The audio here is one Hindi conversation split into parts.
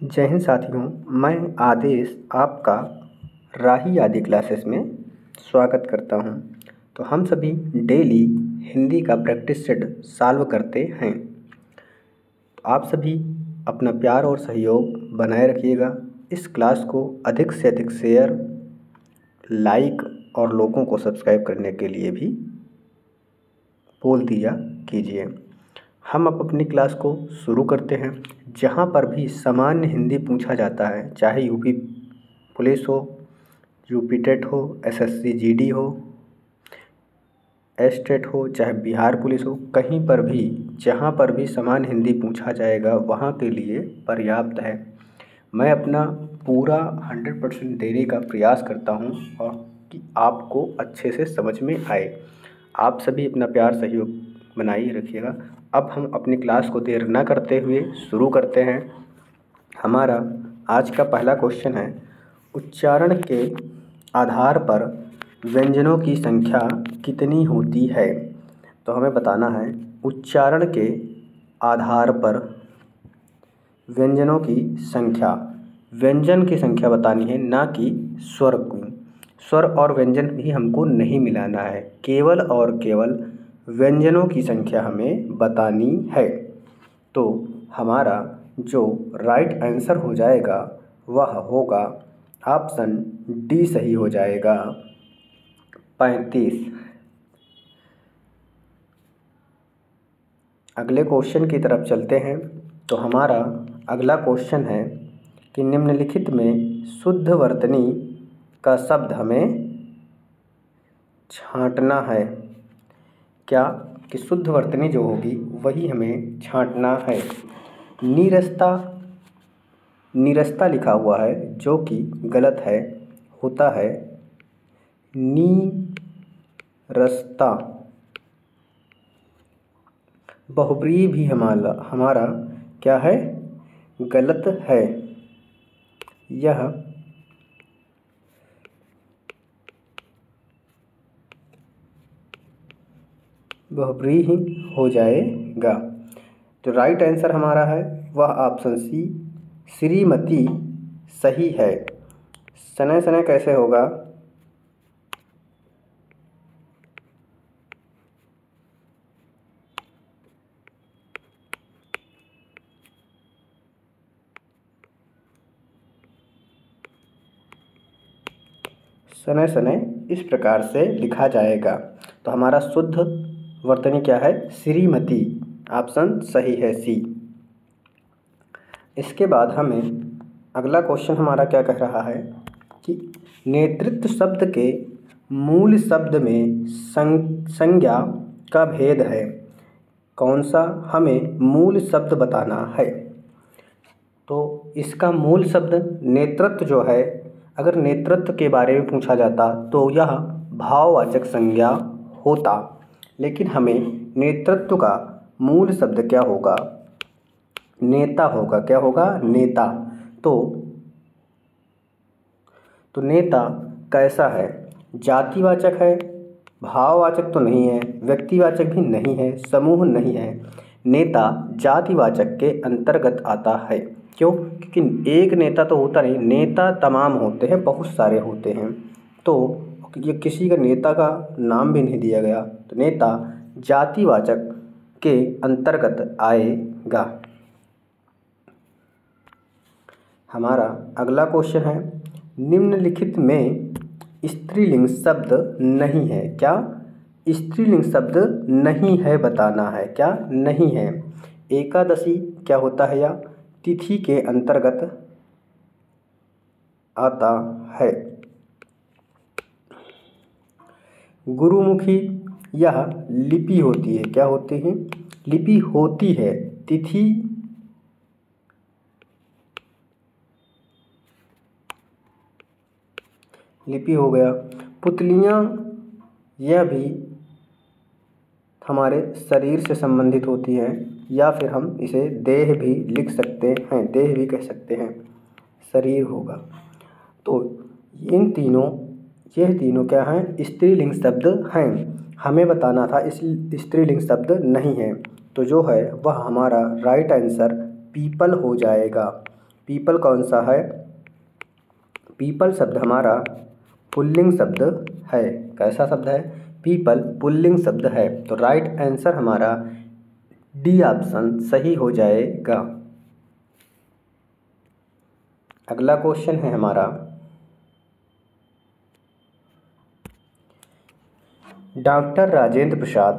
जय हिंद साथियों, मैं आदेश आपका राही आदि क्लासेस में स्वागत करता हूं। तो हम सभी डेली हिंदी का प्रैक्टिस सेट सॉल्व करते हैं। तो आप सभी अपना प्यार और सहयोग बनाए रखिएगा। इस क्लास को अधिक से अधिक शेयर, लाइक और लोगों को सब्सक्राइब करने के लिए भी बोल दिया कीजिए। हम अब अपनी क्लास को शुरू करते हैं। जहाँ पर भी सामान्य हिंदी पूछा जाता है, चाहे यूपी पुलिस हो, यूपी टेट हो, एसएससी जीडी हो, एस्टेट हो, चाहे बिहार पुलिस हो, कहीं पर भी जहाँ पर भी सामान्य हिंदी पूछा जाएगा वहाँ के लिए पर्याप्त है। मैं अपना पूरा 100% देने का प्रयास करता हूँ और कि आपको अच्छे से समझ में आए। आप सभी अपना प्यार सहयोग बनाए रखिएगा। अब हम अपनी क्लास को देर न करते हुए शुरू करते हैं। हमारा आज का पहला क्वेश्चन है, उच्चारण के आधार पर व्यंजनों की संख्या कितनी होती है। तो हमें बताना है उच्चारण के आधार पर व्यंजनों की संख्या। व्यंजन की संख्या बतानी है, ना कि स्वर की। स्वर और व्यंजन भी हमको नहीं मिलाना है, केवल और केवल व्यंजनों की संख्या हमें बतानी है। तो हमारा जो राइट आंसर हो जाएगा वह होगा ऑप्शन डी सही हो जाएगा, 35। अगले क्वेश्चन की तरफ चलते हैं। तो हमारा अगला क्वेश्चन है कि निम्नलिखित में शुद्ध वर्तनी का शब्द हमें छांटना है। क्या कि शुद्ध वर्तनी जो होगी वही हमें छांटना है। निरस्ता लिखा हुआ है जो कि गलत है, होता है नीरस्ता। बहुब्रीहि भी हमारा क्या है, गलत है। यह बहुब्रीहि हो जाएगा। जो राइट आंसर हमारा है वह ऑप्शन सी, श्रीमती सही है। सने सने कैसे होगा, सने सने इस प्रकार से लिखा जाएगा। तो हमारा शुद्ध वर्तनी क्या है, श्रीमती। ऑप्शन सही है सी। इसके बाद हमें अगला क्वेश्चन हमारा क्या कह रहा है कि नेतृत्व शब्द के मूल शब्द में संज्ञा का भेद है। कौन सा हमें मूल शब्द बताना है। तो इसका मूल शब्द नेतृत्व जो है, अगर नेतृत्व के बारे में पूछा जाता तो यह भाववाचक संज्ञा होता, लेकिन हमें नेतृत्व का मूल शब्द क्या होगा, नेता होगा। क्या होगा, नेता। तो नेता कैसा है, जातिवाचक है, भाववाचक तो नहीं है, व्यक्तिवाचक भी नहीं है, समूह नहीं है। नेता जातिवाचक के अंतर्गत आता है। क्यों, क्योंकि एक नेता तो होता नहीं, नेता तमाम होते हैं, बहुत सारे होते हैं। तो ये किसी का नेता का नाम भी नहीं दिया गया, तो नेता जातिवाचक के अंतर्गत आएगा। हमारा अगला क्वेश्चन है, निम्नलिखित में स्त्रीलिंग शब्द नहीं है। क्या, स्त्रीलिंग शब्द नहीं है बताना है। क्या नहीं है। एकादशी क्या होता है, या तिथि के अंतर्गत आता है। गुरुमुखी यह लिपि होती है। क्या होती है, लिपि होती है। तिथि लिपि हो गया। पुतलियाँ यह भी हमारे शरीर से संबंधित होती हैं, या फिर हम इसे देह भी लिख सकते हैं, देह भी कह सकते हैं, शरीर होगा। तो यह तीनों क्या हैं, स्त्रीलिंग शब्द हैं। हमें बताना था इस स्त्रीलिंग शब्द नहीं है, तो जो है वह हमारा राइट आंसर पीपल हो जाएगा। पीपल कौन सा है? पीपल शब्द हमारा पुल्लिंग शब्द है। कैसा शब्द है? पीपल पुल्लिंग शब्द है। तो राइट आंसर हमारा डी ऑप्शन सही हो जाएगा। अगला क्वेश्चन है हमारा, डॉक्टर राजेंद्र प्रसाद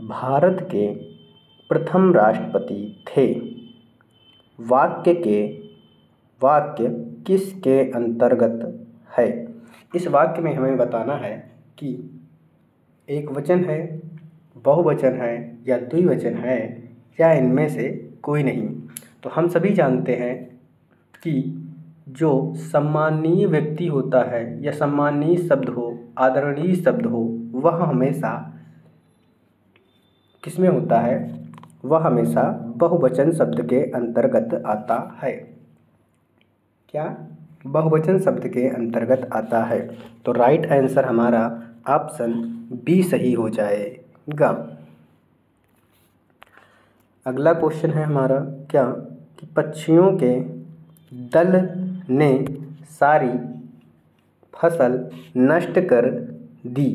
भारत के प्रथम राष्ट्रपति थे। वाक्य किसके अंतर्गत है? इस वाक्य में हमें बताना है कि एक वचन है, बहुवचन है या द्विवचन है या इनमें से कोई नहीं। तो हम सभी जानते हैं कि जो सम्माननीय व्यक्ति होता है या सम्माननीय शब्द हो, आदरणीय शब्द हो, वह हमेशा किसमें होता है? वह हमेशा बहुवचन शब्द के अंतर्गत आता है। क्या? बहुवचन शब्द के अंतर्गत आता है। तो राइट आंसर हमारा ऑप्शन बी सही हो जाएगा। अगला क्वेश्चन है हमारा क्या कि पक्षियों के दल ने सारी फसल नष्ट कर दी।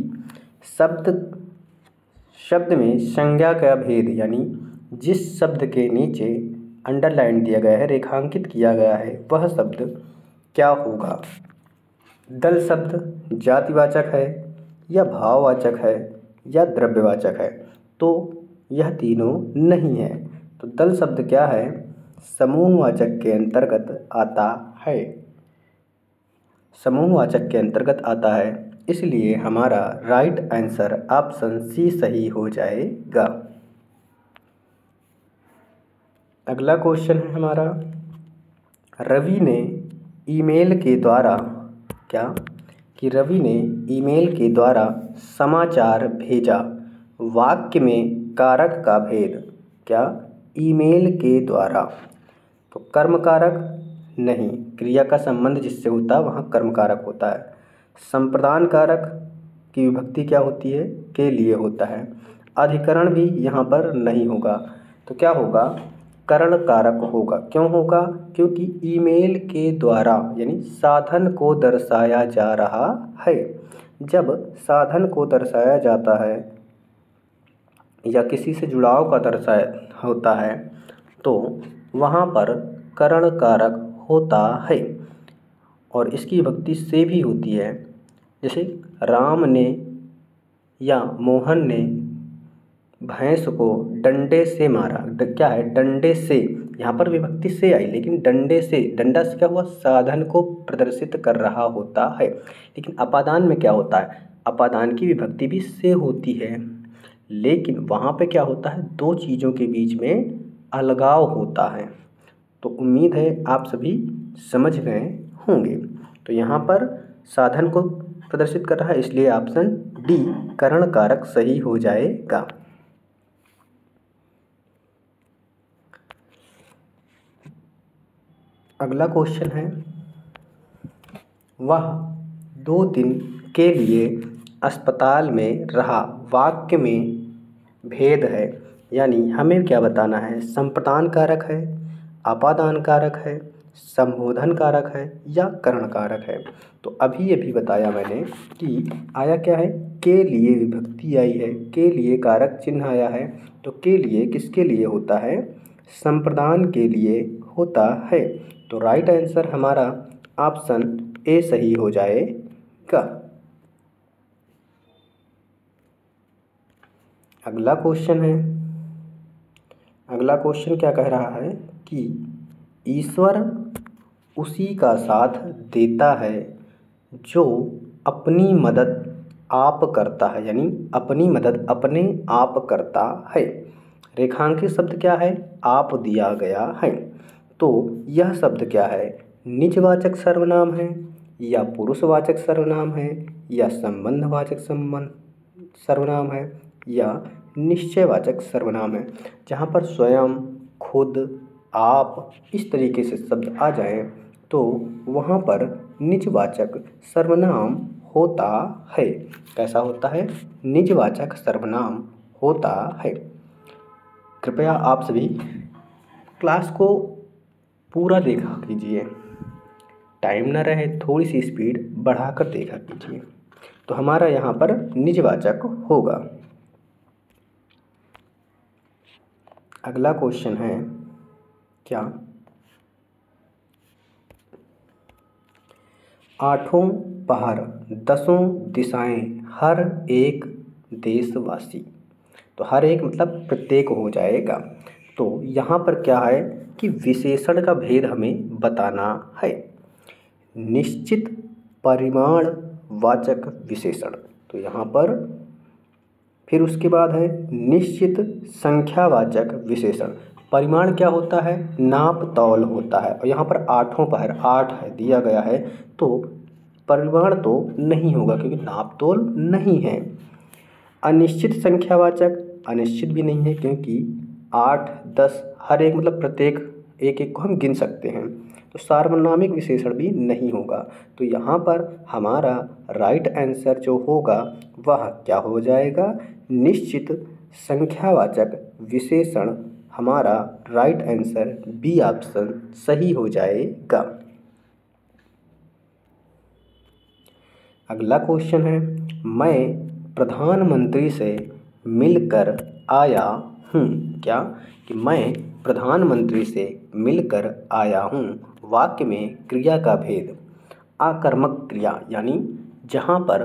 शब्द में संज्ञा का भेद, यानी जिस शब्द के नीचे अंडरलाइन दिया गया है, रेखांकित किया गया है, वह शब्द क्या होगा? दल शब्द जातिवाचक है या भाववाचक है या द्रव्यवाचक है? तो यह तीनों नहीं है। तो दल शब्द क्या है? समूहवाचक के अंतर्गत आता है। समूहवाचक के अंतर्गत आता है, इसलिए हमारा राइट आंसर ऑप्शन सी सही हो जाएगा। अगला क्वेश्चन है हमारा, रवि ने ईमेल के द्वारा क्या कि रवि ने ईमेल के द्वारा समाचार भेजा। वाक्य में कारक का भेद क्या? ईमेल के द्वारा। तो कर्म कारक नहीं, क्रिया का संबंध जिससे होता है वहाँ कर्म कारक होता है। संप्रदान कारक की विभक्ति क्या होती है? के लिए होता है। अधिकरण भी यहाँ पर नहीं होगा, तो क्या होगा? करण कारक होगा। क्यों होगा? क्योंकि ईमेल के द्वारा यानी साधन को दर्शाया जा रहा है। जब साधन को दर्शाया जाता है या किसी से जुड़ाव का दर्शाया होता है तो वहाँ पर करण कारक होता है और इसकी विभक्ति से भी होती है। जैसे राम ने या मोहन ने भैंस को डंडे से मारा। क्या है? डंडे से। यहाँ पर विभक्ति से आई, लेकिन डंडे से, डंडा से क्या हुआ? साधन को प्रदर्शित कर रहा होता है। लेकिन अपादान में क्या होता है? अपादान की विभक्ति भी से होती है, लेकिन वहाँ पे क्या होता है? दो चीज़ों के बीच में अलगाव होता है। तो उम्मीद है आप सभी समझ गए होंगे। तो यहाँ पर साधन को प्रदर्शित कर रहा है, इसलिए ऑप्शन डी करण कारक सही हो जाएगा। अगला क्वेश्चन है, वह 2 दिन के लिए अस्पताल में रहा। वाक्य में भेद है, यानी हमें क्या बताना है? संप्रदान कारक है, अपादान कारक है, संबोधन कारक है या करण कारक है? तो अभी बताया मैंने कि आया क्या है? के लिए विभक्ति आई है, के लिए कारक चिन्ह आया है। तो के लिए किसके लिए होता है? संप्रदान के लिए होता है। तो राइट आंसर हमारा ऑप्शन ए सही हो जाएगा। अगला क्वेश्चन है, अगला क्वेश्चन क्या कह रहा है कि ईश्वर उसी का साथ देता है जो अपनी मदद आप करता है, यानी अपनी मदद अपने आप करता है। रेखांकित शब्द क्या है? आप दिया गया है। तो यह शब्द क्या है? निजवाचक सर्वनाम है या पुरुषवाचक सर्वनाम है या संबंधवाचक सर्वनाम है या निश्चयवाचक सर्वनाम है? जहाँ पर स्वयं, खुद, आप इस तरीके से शब्द आ जाएं तो वहाँ पर निजवाचक सर्वनाम होता है। कैसा होता है? निजवाचक सर्वनाम होता है। कृपया आप सभी क्लास को पूरा देखा कीजिए, टाइम ना रहे थोड़ी सी स्पीड बढ़ाकर देखा कीजिए। तो हमारा यहाँ पर निजवाचक होगा। अगला क्वेश्चन है क्या, आठों पहर दसों दिशाएं हर एक देशवासी। तो हर एक मतलब प्रत्येक हो जाएगा। तो यहाँ पर क्या है कि विशेषण का भेद हमें बताना है। निश्चित परिमाण वाचक विशेषण, तो यहाँ पर फिर उसके बाद है निश्चित संख्यावाचक विशेषण। परिमाण क्या होता है, नाप तौल होता है, और यहाँ पर आठों पहर 8 है दिया गया है, तो परिमाण तो नहीं होगा क्योंकि नाप तौल नहीं है। अनिश्चित संख्यावाचक, अनिश्चित भी नहीं है क्योंकि 8 10 हर एक मतलब प्रत्येक एक एक को हम गिन सकते हैं। तो सार्वनामिक विशेषण भी नहीं होगा। तो यहाँ पर हमारा राइट आंसर जो होगा वह क्या हो जाएगा, निश्चित संख्यावाचक विशेषण। हमारा राइट आंसर बी ऑप्शन सही हो जाएगा। अगला क्वेश्चन है, मैं प्रधानमंत्री से मिलकर आया हूँ। क्या, कि मैं प्रधानमंत्री से मिलकर आया हूँ। वाक्य में क्रिया का भेद, आकर्मक क्रिया यानी जहाँ पर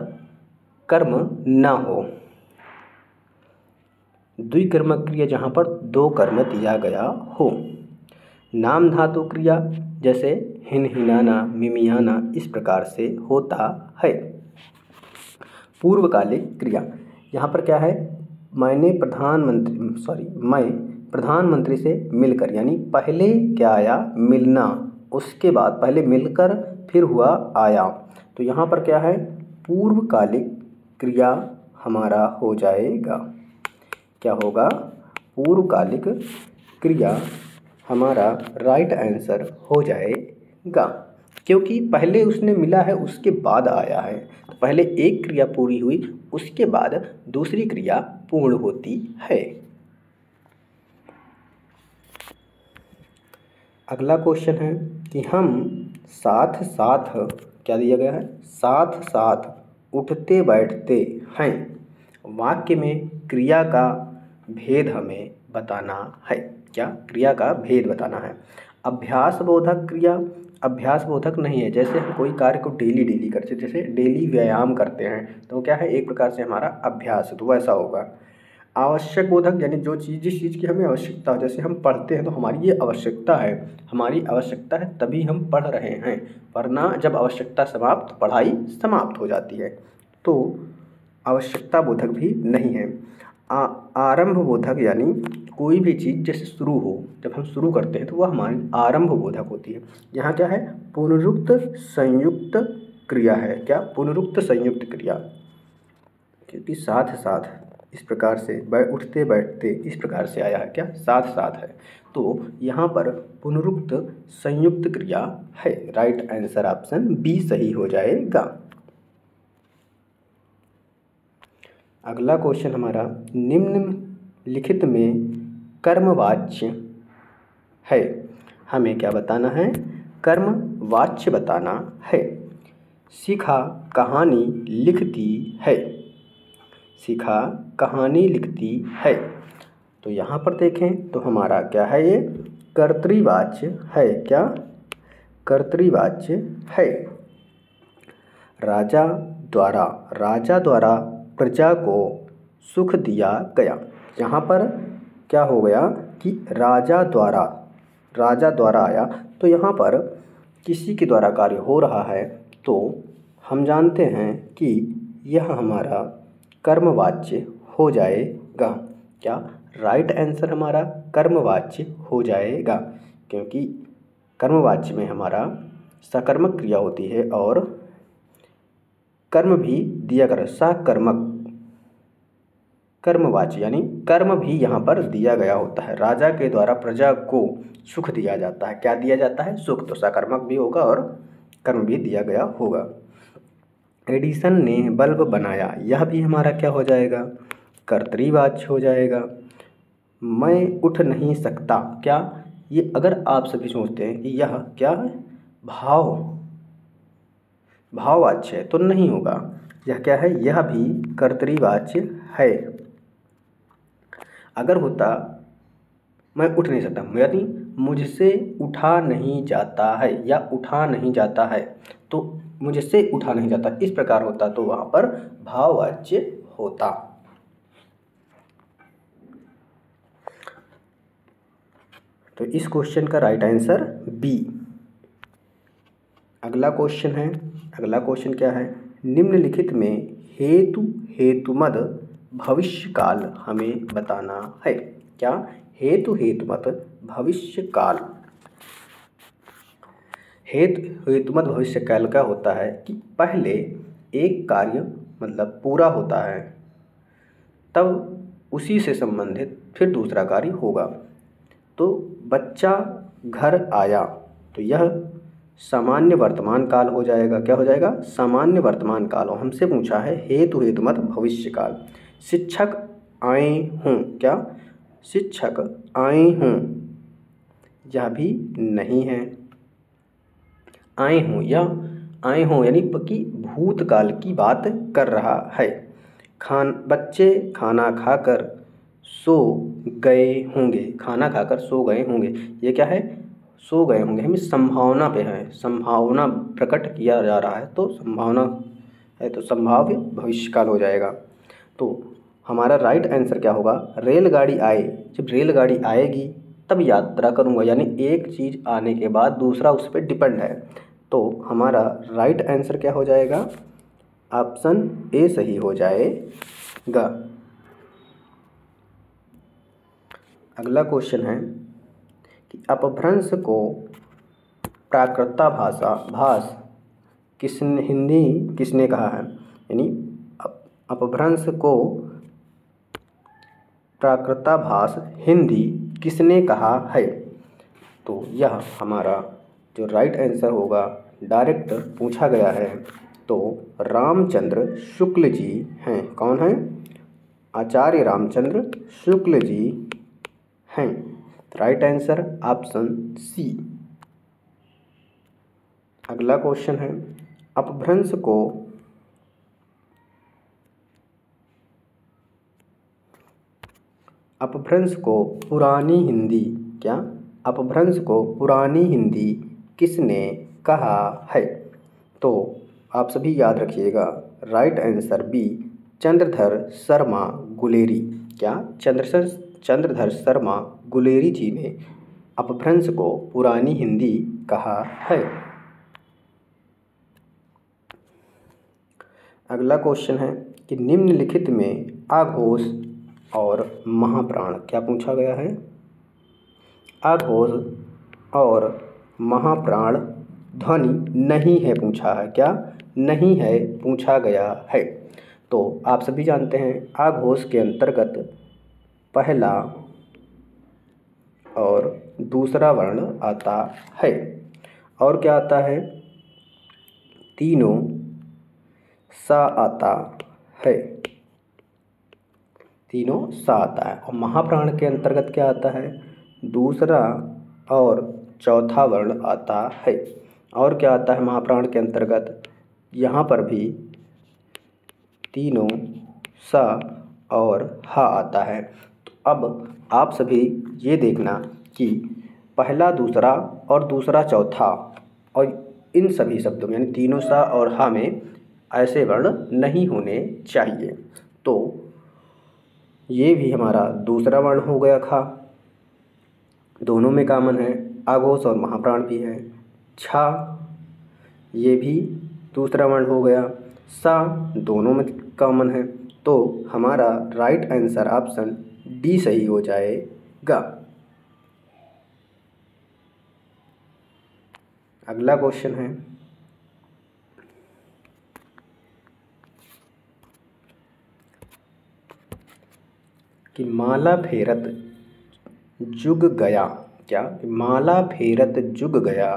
कर्म न हो, द्विकर्मक क्रिया जहाँ पर दो कर्म दिया गया हो, नाम धातु क्रिया जैसे हिनहिनाना मिमियाना इस प्रकार से होता है। पूर्वकालिक क्रिया, यहाँ पर क्या है, मैं प्रधानमंत्री से मिलकर, यानी पहले क्या आया, मिलना, उसके बाद पहले मिलकर फिर हुआ आया। तो यहाँ पर क्या है, पूर्वकालिक क्रिया हमारा हो जाएगा। क्या होगा, पूर्वकालिक क्रिया हमारा राइट आंसर हो जाएगा, क्योंकि पहले उसने मिला है उसके बाद आया है। तो पहले एक क्रिया पूरी हुई उसके बाद दूसरी क्रिया पूर्ण होती है। अगला क्वेश्चन है कि हम साथ साथ, क्या दिया गया है, साथ साथ उठते बैठते हैं। वाक्य में क्रिया का भेद हमें बताना है। क्या, क्रिया का भेद बताना है। अभ्यास बोधक क्रिया, अभ्यास बोधक नहीं है। जैसे हम कोई कार्य को डेली डेली करते, जैसे डेली व्यायाम करते हैं तो क्या है, एक प्रकार से हमारा अभ्यास है, तो वैसा होगा। आवश्यक बोधक यानी जो चीज़, जिस चीज़ की हमें आवश्यकता हो, जैसे हम पढ़ते हैं तो हमारी ये आवश्यकता है, हमारी आवश्यकता है तभी हम पढ़ रहे हैं, वरना जब आवश्यकता समाप्त पढ़ाई समाप्त हो जाती है। तो आवश्यकता बोधक भी नहीं है। आरंभ बोधक यानी कोई भी चीज़ जैसे शुरू हो, जब हम शुरू करते हैं तो वह हमारी आरंभ बोधक होती है। यहाँ क्या है, पुनरुक्त संयुक्त क्रिया है। क्या, पुनरुक्त संयुक्त क्रिया, क्योंकि साथ साथ इस प्रकार से उठते बैठते इस प्रकार से आया है, क्या, साथ साथ है, तो यहाँ पर पुनरुक्त संयुक्त क्रिया है। राइट आंसर ऑप्शन बी सही हो जाएगा। अगला क्वेश्चन हमारा, निम्नलिखित में कर्मवाच्य है। हमें क्या बताना है, कर्मवाच्य बताना है। शिखा कहानी लिखती है। शिखा कहानी लिखती है। तो यहाँ पर देखें तो हमारा क्या है, ये कर्तृवाच्य है। क्या, कर्तृवाच्य है। राजा द्वारा प्रजा को सुख दिया गया। यहाँ पर क्या हो गया कि राजा द्वारा आया, तो यहाँ पर किसी के द्वारा कार्य हो रहा है, तो हम जानते हैं कि यह हमारा कर्मवाच्य हो जाएगा। क्या, राइट आंसर हमारा कर्मवाच्य हो जाएगा, क्योंकि कर्मवाच्य में हमारा सकर्मक क्रिया होती है और कर्म भी दिया कर, सकर्मक कर्मवाच्य यानी कर्म भी यहाँ पर दिया गया होता है। राजा के द्वारा प्रजा को सुख दिया जाता है। क्या दिया जाता है, सुख, तो सकर्मक भी होगा और कर्म भी दिया गया होगा। एडिसन ने बल्ब बनाया, यह भी हमारा क्या हो जाएगा, कर्तृवाच्य हो जाएगा। मैं उठ नहीं सकता, क्या, ये अगर आप सभी सोचते हैं कि यह क्या है, भाववाच्य है, तो नहीं होगा। यह क्या है, यह भी कर्तरीवाच्य है। अगर होता मैं उठ नहीं सकता, यानी मुझसे उठा नहीं जाता है या उठा नहीं जाता है, तो मुझसे उठा नहीं जाता इस प्रकार होता तो वहाँ पर भाववाच्य होता। तो इस क्वेश्चन का राइट आंसर बी। अगला क्वेश्चन क्या है, निम्नलिखित में हेतु हेतुमद भविष्यकाल हमें बताना है। क्या, हेतुमद भविष्यकाल। हेतुमद भविष्यकाल क्या होता है कि पहले एक कार्य मतलब पूरा होता है, तब उसी से संबंधित फिर दूसरा कार्य होगा। तो बच्चा घर आया, तो यह सामान्य वर्तमान काल हो जाएगा। क्या हो जाएगा, सामान्य वर्तमान काल। और हमसे पूछा है हेतुमद भविष्यकाल। शिक्षक आए हों, क्या, शिक्षक आए हों, यह भी नहीं है। आए हों यानी कि भूतकाल की बात कर रहा है। बच्चे खाना खाकर सो गए होंगे, खाना खाकर सो गए होंगे, ये क्या है, सो गए होंगे। हमें संभावना पे है, संभावना प्रकट किया जा रहा है, तो संभावना है तो संभाव्य भविष्यकाल हो जाएगा। तो हमारा राइट आंसर क्या होगा, रेलगाड़ी आए, जब रेलगाड़ी आएगी तब यात्रा करूँगा, यानी एक चीज़ आने के बाद दूसरा उस पर डिपेंड है। तो हमारा राइट आंसर क्या हो जाएगा, ऑप्शन ए सही हो जाएगा। अगला क्वेश्चन है कि अपभ्रंश को प्राकृताभास किसने कहा है, यानी अपभ्रंश को प्राकृताभास हिंदी किसने कहा है। तो यह हमारा जो राइट आंसर होगा, डायरेक्ट पूछा गया है, तो रामचंद्र शुक्ल जी हैं। कौन हैं, आचार्य रामचंद्र शुक्ल जी हैं। Right answer option C. अगला क्वेश्चन है, अपभ्रंश को पुरानी हिंदी, क्या, अपभ्रंश को पुरानी हिंदी किसने कहा है। तो आप सभी याद रखिएगा, right answer B, Chandradhar Sharma Guleri. क्या, चंद्रधर शर्मा गुलेरी जी ने अपभ्रंश को पुरानी हिंदी कहा है। अगला क्वेश्चन है कि निम्नलिखित में आघोष और महाप्राण क्या पूछा गया है। आघोष और महाप्राण ध्वनि नहीं है पूछा है, क्या, नहीं है पूछा गया है। तो आप सभी जानते हैं आघोष के अंतर्गत पहला और दूसरा वर्ण आता है, और क्या आता है, तीनों सा आता है, तीनों सा आता है। और महाप्राण के अंतर्गत क्या आता है, दूसरा और चौथा वर्ण आता है। और क्या आता है महाप्राण के अंतर्गत, यहाँ पर भी तीनों सा और हा आता है। तो अब आप सभी ये देखना कि पहला, दूसरा और दूसरा चौथा, और इन सभी शब्दों में यानी तीनों सा और हा में ऐसे वर्ण नहीं होने चाहिए। तो ये भी हमारा दूसरा वर्ण हो गया खा, दोनों में कॉमन है, आघोष और महाप्राण भी है। छा, ये भी दूसरा वर्ण हो गया। सा, दोनों में कॉमन है। तो हमारा राइट आंसर ऑप्शन डी सही हो जाएगा। अगला क्वेश्चन है कि माला फेरत जुग गया, क्या, माला फेरत जुग गया,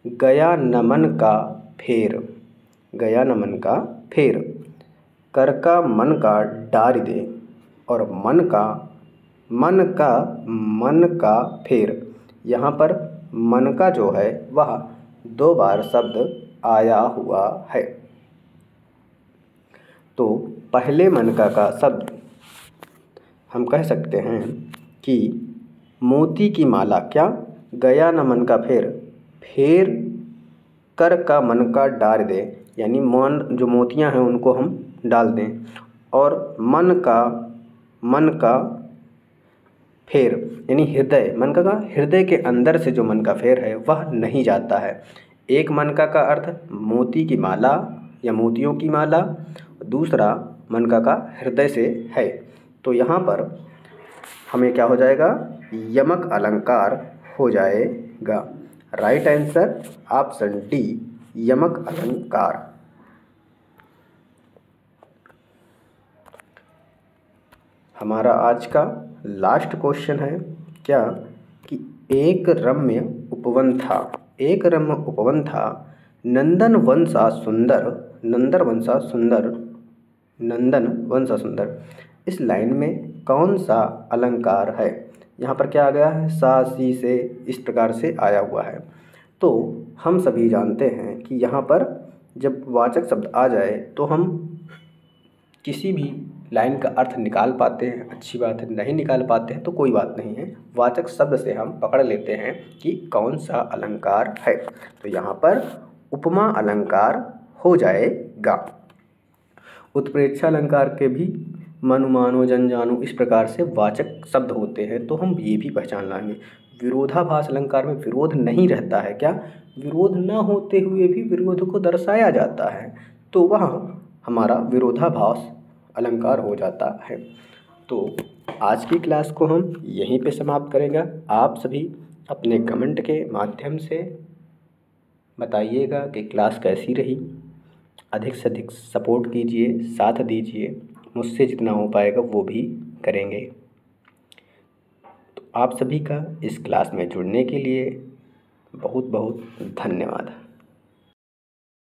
गया नमन का फेर, गया नमन का फेर, कर का मन का डार दे, और मन का फेर, यहाँ पर मन का जो है वह 2 बार शब्द आया हुआ है। तो पहले मनका का शब्द हम कह सकते हैं कि मोती की माला। क्या? गया न मन का फेर कर का मन का डाल दे, यानी मन जो मोतियां हैं उनको हम डाल दें। और मन का फेर यानी हृदय, मन का हृदय के अंदर से जो मन का फेर है वह नहीं जाता है। एक मनका का अर्थ मोती की माला या मोतियों की माला, दूसरा मनका का हृदय से है। तो यहाँ पर हमें क्या हो जाएगा? यमक अलंकार हो जाएगा। राइट आंसर ऑप्शन डी, यमक अलंकार। हमारा आज का लास्ट क्वेश्चन है क्या कि एक रम्य उपवन था, नंदन वंशा सुंदर। इस लाइन में कौन सा अलंकार है? यहाँ पर क्या आ गया है? सा सी से इस प्रकार से आया हुआ है। तो हम सभी जानते हैं कि यहाँ पर जब वाचक शब्द आ जाए तो हम किसी भी लाइन का अर्थ निकाल पाते हैं, अच्छी बात है। नहीं निकाल पाते हैं तो कोई बात नहीं है, वाचक शब्द से हम पकड़ लेते हैं कि कौन सा अलंकार है। तो यहाँ पर उपमा अलंकार हो जाएगा। उत्प्रेक्षा अलंकार के भी मनु मानो जन जानो इस प्रकार से वाचक शब्द होते हैं, तो हम ये भी पहचान लाएंगे। विरोधाभास अलंकार में विरोध नहीं रहता है। क्या? विरोध न होते हुए भी विरोध को दर्शाया जाता है, तो वह हमारा विरोधाभास अलंकार हो जाता है। तो आज की क्लास को हम यहीं पे समाप्त करेंगे। आप सभी अपने कमेंट के माध्यम से बताइएगा कि क्लास कैसी रही। अधिक से अधिक सपोर्ट कीजिए, साथ दीजिए, मुझसे जितना हो पाएगा वो भी करेंगे। तो आप सभी का इस क्लास में जुड़ने के लिए बहुत बहुत धन्यवाद।